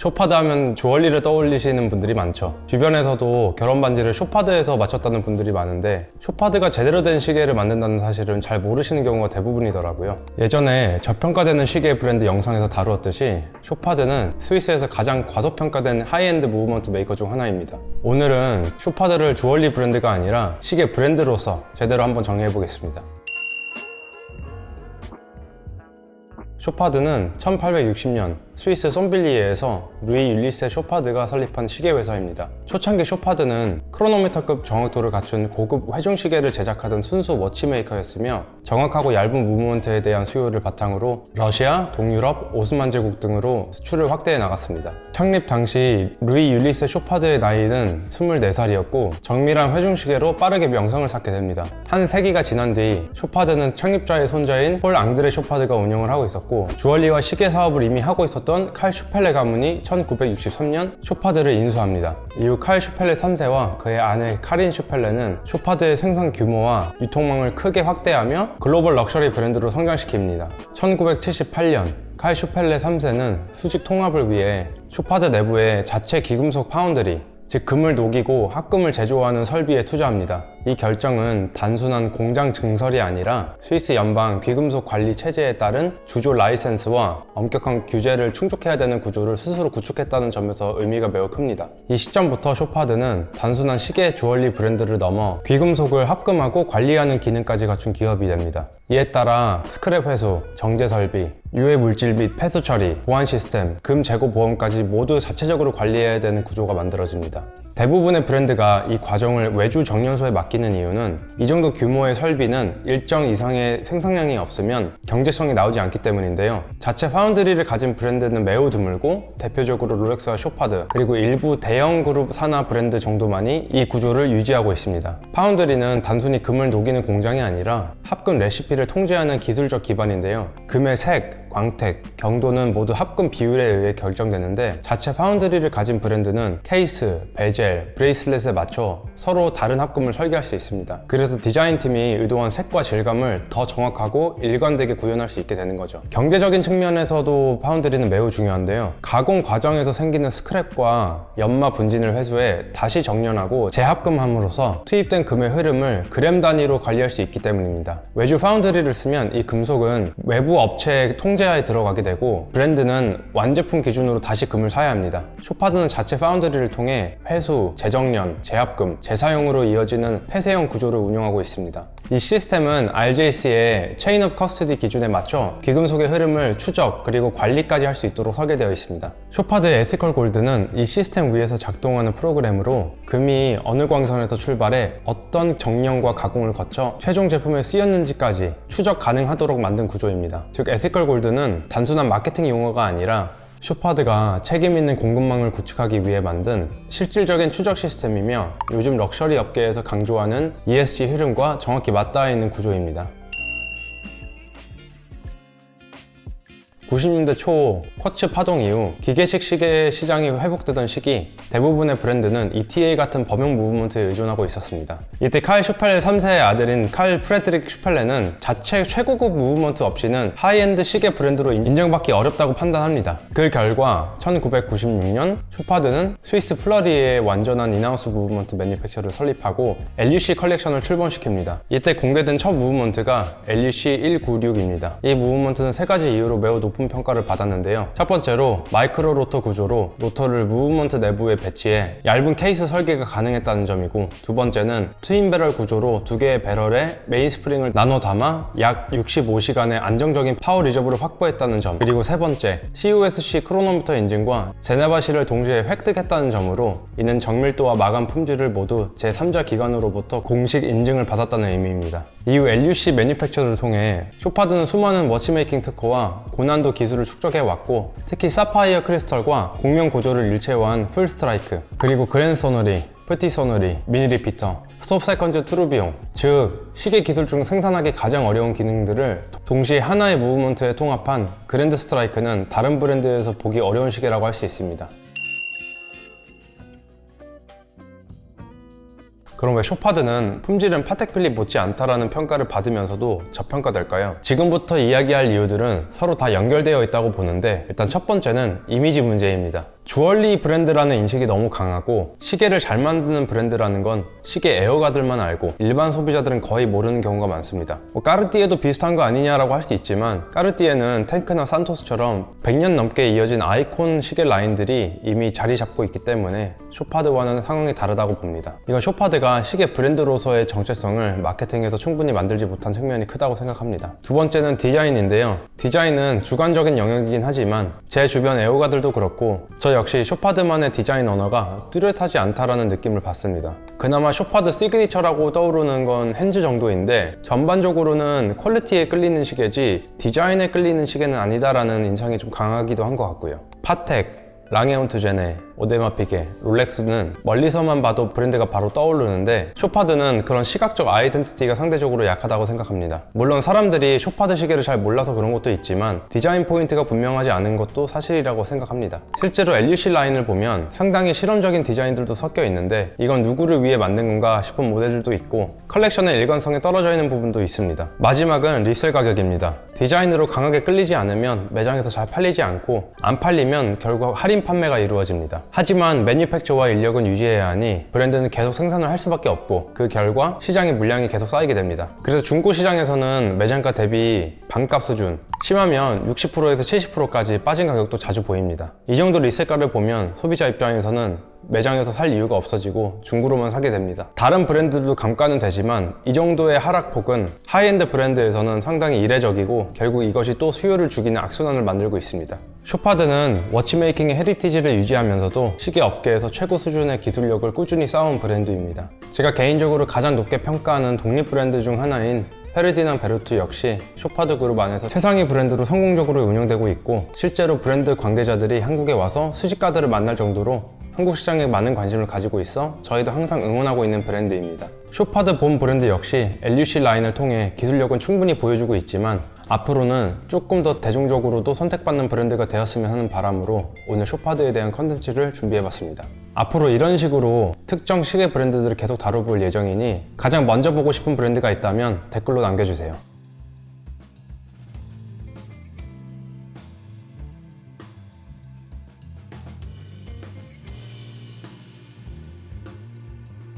쇼파드 하면 주얼리를 떠올리시는 분들이 많죠. 주변에서도 결혼 반지를 쇼파드에서 맞췄다는 분들이 많은데 쇼파드가 제대로 된 시계를 만든다는 사실은 잘 모르시는 경우가 대부분이더라고요. 예전에 저평가되는 시계 브랜드 영상에서 다루었듯이 쇼파드는 스위스에서 가장 과소평가된 하이엔드 무브먼트 메이커 중 하나입니다. 오늘은 쇼파드를 주얼리 브랜드가 아니라 시계 브랜드로서 제대로 한번 정리해 보겠습니다. 쇼파드는 1860년 스위스 솜빌리에에서 루이 율리세 쇼파드가 설립한 시계 회사입니다. 초창기 쇼파드는 크로노미터급 정확도를 갖춘 고급 회중 시계를 제작하던 순수 워치메이커였으며 정확하고 얇은 무브먼트에 대한 수요를 바탕으로 러시아, 동유럽, 오스만 제국 등으로 수출을 확대해 나갔습니다. 창립 당시 루이 율리세 쇼파드의 나이는 24살이었고 정밀한 회중 시계로 빠르게 명성을 쌓게 됩니다. 한 세기가 지난 뒤 쇼파드는 창립자의 손자인 폴 앙드레 쇼파드가 운영을 하고 있었고 주얼리와 시계 사업을 이미 하고 있었던 칼 슈펠레 가문이 1963년 쇼파드를 인수합니다. 이후 칼 슈펠레 3세와 그의 아내 카린 슈펠레는 쇼파드의 생산 규모와 유통망을 크게 확대하며 글로벌 럭셔리 브랜드로 성장시킵니다. 1978년 칼 슈펠레 3세는 수직 통합을 위해 쇼파드 내부에 자체 귀금속 파운드리, 즉 금을 녹이고 합금을 제조하는 설비에 투자합니다. 이 결정은 단순한 공장 증설이 아니라 스위스 연방 귀금속 관리 체제에 따른 주조 라이센스와 엄격한 규제를 충족해야 되는 구조를 스스로 구축했다는 점에서 의미가 매우 큽니다. 이 시점부터 쇼파드는 단순한 시계 주얼리 브랜드를 넘어 귀금속을 합금하고 관리하는 기능까지 갖춘 기업이 됩니다. 이에 따라 스크랩 회수, 정제 설비, 유해 물질 및 폐수 처리, 보안 시스템, 금 재고 보험까지 모두 자체적으로 관리해야 되는 구조가 만들어집니다. 대부분의 브랜드가 이 과정을 외주 정년소에 맡기는 이유는 이 정도 규모의 설비는 일정 이상의 생산량이 없으면 경제성이 나오지 않기 때문인데요. 자체 파운드리를 가진 브랜드는 매우 드물고 대표적으로 롤렉스와 쇼파드 그리고 일부 대형 그룹 산하 브랜드 정도만이 이 구조를 유지하고 있습니다. 파운드리는 단순히 금을 녹이는 공장이 아니라 합금 레시피를 통제하는 기술적 기반인데요. 금의 색, 광택, 경도는 모두 합금 비율에 의해 결정되는데 자체 파운드리를 가진 브랜드는 케이스, 베젤, 브레이슬렛에 맞춰 서로 다른 합금을 설계할 수 있습니다. 그래서 디자인팀이 의도한 색과 질감을 더 정확하고 일관되게 구현할 수 있게 되는 거죠. 경제적인 측면에서도 파운드리는 매우 중요한데요. 가공 과정에서 생기는 스크랩과 연마 분진을 회수해 다시 정련하고 재합금함으로써 투입된 금의 흐름을 그램 단위로 관리할 수 있기 때문입니다. 외주 파운드리를 쓰면 이 금속은 외부 업체의 통제하에 들어가게 되고 브랜드는 완제품 기준으로 다시 금을 사야 합니다. 쇼파드는 자체 파운드리를 통해 회수, 재정련, 재합금, 재사용으로 이어지는 폐쇄형 구조를 운영하고 있습니다. 이 시스템은 RJC의 체인 오브 커스터디 기준에 맞춰 귀금속의 흐름을 추적 그리고 관리까지 할 수 있도록 설계되어 있습니다. 쇼파드의 에티컬 골드는 이 시스템 위에서 작동하는 프로그램으로 금이 어느 광선에서 출발해 어떤 정령과 가공을 거쳐 최종 제품에 쓰였는지까지 추적 가능하도록 만든 구조입니다. 즉 에티컬 골드는 단순한 마케팅 용어가 아니라 쇼파드가 책임 있는 공급망을 구축하기 위해 만든 실질적인 추적 시스템이며 요즘 럭셔리 업계에서 강조하는 ESG 흐름과 정확히 맞닿아 있는 구조입니다. 90년대 초 쿼츠 파동 이후 기계식 시계 시장이 회복되던 시기 대부분의 브랜드는 ETA 같은 범용 무브먼트에 의존하고 있었습니다. 이때 칼 슈펠레 3세의 아들인 칼 프레드릭 슈펠레는 자체 최고급 무브먼트 없이는 하이엔드 시계 브랜드로 인정받기 어렵다고 판단합니다. 그 결과 1996년 쇼파드는 스위스 플러리의 완전한 인하우스 무브먼트 매니팩처를 설립하고 LUC 컬렉션을 출범시킵니다. 이때 공개된 첫 무브먼트가 LUC 196입니다. 이 무브먼트는 세 가지 이유로 매우 높은 평가를 받았는데요. 첫 번째로 마이크로 로터 구조로 로터를 무브먼트 내부에 배치해 얇은 케이스 설계가 가능했다는 점이고, 두 번째는 트윈 배럴 구조로 두 개의 배럴에 메인 스프링을 나눠 담아 약 65시간의 안정적인 파워 리저브를 확보했다는 점, 그리고 세 번째, CUSC 크로노미터 인증과 제네바실을 동시에 획득했다는 점으로 이는 정밀도와 마감 품질을 모두 제3자 기관으로부터 공식 인증을 받았다는 의미입니다. 이후 LUC 매니팩처를 통해 쇼파드는 수많은 워치메이킹 특허와 고난도 기술을 축적해왔고, 특히 사파이어 크리스털과 공명 구조를 일체화한 풀 스트라이크, 그리고 그랜 소너리, 프티 소너리, 미니 리피터, 스톱 세컨즈 트루비용, 즉 시계 기술 중 생산하기 가장 어려운 기능들을 동시에 하나의 무브먼트에 통합한 그랜드 스트라이크는 다른 브랜드에서 보기 어려운 시계라고 할 수 있습니다. 그럼 왜 쇼파드는 품질은 파텍 필립 못지않다라는 평가를 받으면서도 저평가될까요? 지금부터 이야기할 이유들은 서로 다 연결되어 있다고 보는데, 일단 첫 번째는 이미지 문제입니다. 주얼리 브랜드라는 인식이 너무 강하고 시계를 잘 만드는 브랜드라는 건 시계 애호가들만 알고 일반 소비자들은 거의 모르는 경우가 많습니다. 까르띠에도 비슷한 거 아니냐라고 할 수 있지만 까르띠에는 탱크나 산토스처럼 100년 넘게 이어진 아이콘 시계 라인들이 이미 자리 잡고 있기 때문에 쇼파드와는 상황이 다르다고 봅니다. 이건 쇼파드가 시계 브랜드로서의 정체성을 마케팅에서 충분히 만들지 못한 측면이 크다고 생각합니다. 두 번째는 디자인인데요. 디자인은 주관적인 영역이긴 하지만 제 주변 애호가들도 그렇고 저 역시 쇼파드만의 디자인 언어가 뚜렷하지 않다라는 느낌을 받습니다. 그나마 쇼파드 시그니처라고 떠오르는 건 핸즈 정도인데 전반적으로는 퀄리티에 끌리는 시계지 디자인에 끌리는 시계는 아니다라는 인상이 좀 강하기도 한 것 같고요. 파텍, 랑에온투제네, 오데마 피게, 롤렉스는 멀리서만 봐도 브랜드가 바로 떠오르는데 쇼파드는 그런 시각적 아이덴티티가 상대적으로 약하다고 생각합니다. 물론 사람들이 쇼파드 시계를 잘 몰라서 그런 것도 있지만 디자인 포인트가 분명하지 않은 것도 사실이라고 생각합니다. 실제로 LUC 라인을 보면 상당히 실험적인 디자인들도 섞여 있는데 이건 누구를 위해 만든 건가 싶은 모델들도 있고 컬렉션의 일관성에 떨어져 있는 부분도 있습니다. 마지막은 리셀 가격입니다. 디자인으로 강하게 끌리지 않으면 매장에서 잘 팔리지 않고 안 팔리면 결국 할인 판매가 이루어집니다. 하지만 매니팩처와 인력은 유지해야 하니 브랜드는 계속 생산을 할 수밖에 없고 그 결과 시장의 물량이 계속 쌓이게 됩니다. 그래서 중고 시장에서는 매장가 대비 반값 수준, 심하면 60%에서 70%까지 빠진 가격도 자주 보입니다. 이 정도 리셀가를 보면 소비자 입장에서는 매장에서 살 이유가 없어지고 중고로만 사게 됩니다. 다른 브랜드도 감가는 되지만 이 정도의 하락폭은 하이엔드 브랜드에서는 상당히 이례적이고 결국 이것이 또 수요를 죽이는 악순환을 만들고 있습니다. 쇼파드는 워치메이킹의 헤리티지를 유지하면서도 시계 업계에서 최고 수준의 기술력을 꾸준히 쌓아온 브랜드입니다. 제가 개인적으로 가장 높게 평가하는 독립 브랜드 중 하나인 페르디난 베르투 역시 쇼파드 그룹 안에서 최상위 브랜드로 성공적으로 운영되고 있고 실제로 브랜드 관계자들이 한국에 와서 수집가들을 만날 정도로 한국 시장에 많은 관심을 가지고 있어 저희도 항상 응원하고 있는 브랜드입니다. 쇼파드 본 브랜드 역시 LUC 라인을 통해 기술력은 충분히 보여주고 있지만 앞으로는 조금 더 대중적으로도 선택받는 브랜드가 되었으면 하는 바람으로 오늘 쇼파드에 대한 컨텐츠를 준비해봤습니다. 앞으로 이런 식으로 특정 시계 브랜드들을 계속 다뤄볼 예정이니 가장 먼저 보고 싶은 브랜드가 있다면 댓글로 남겨주세요.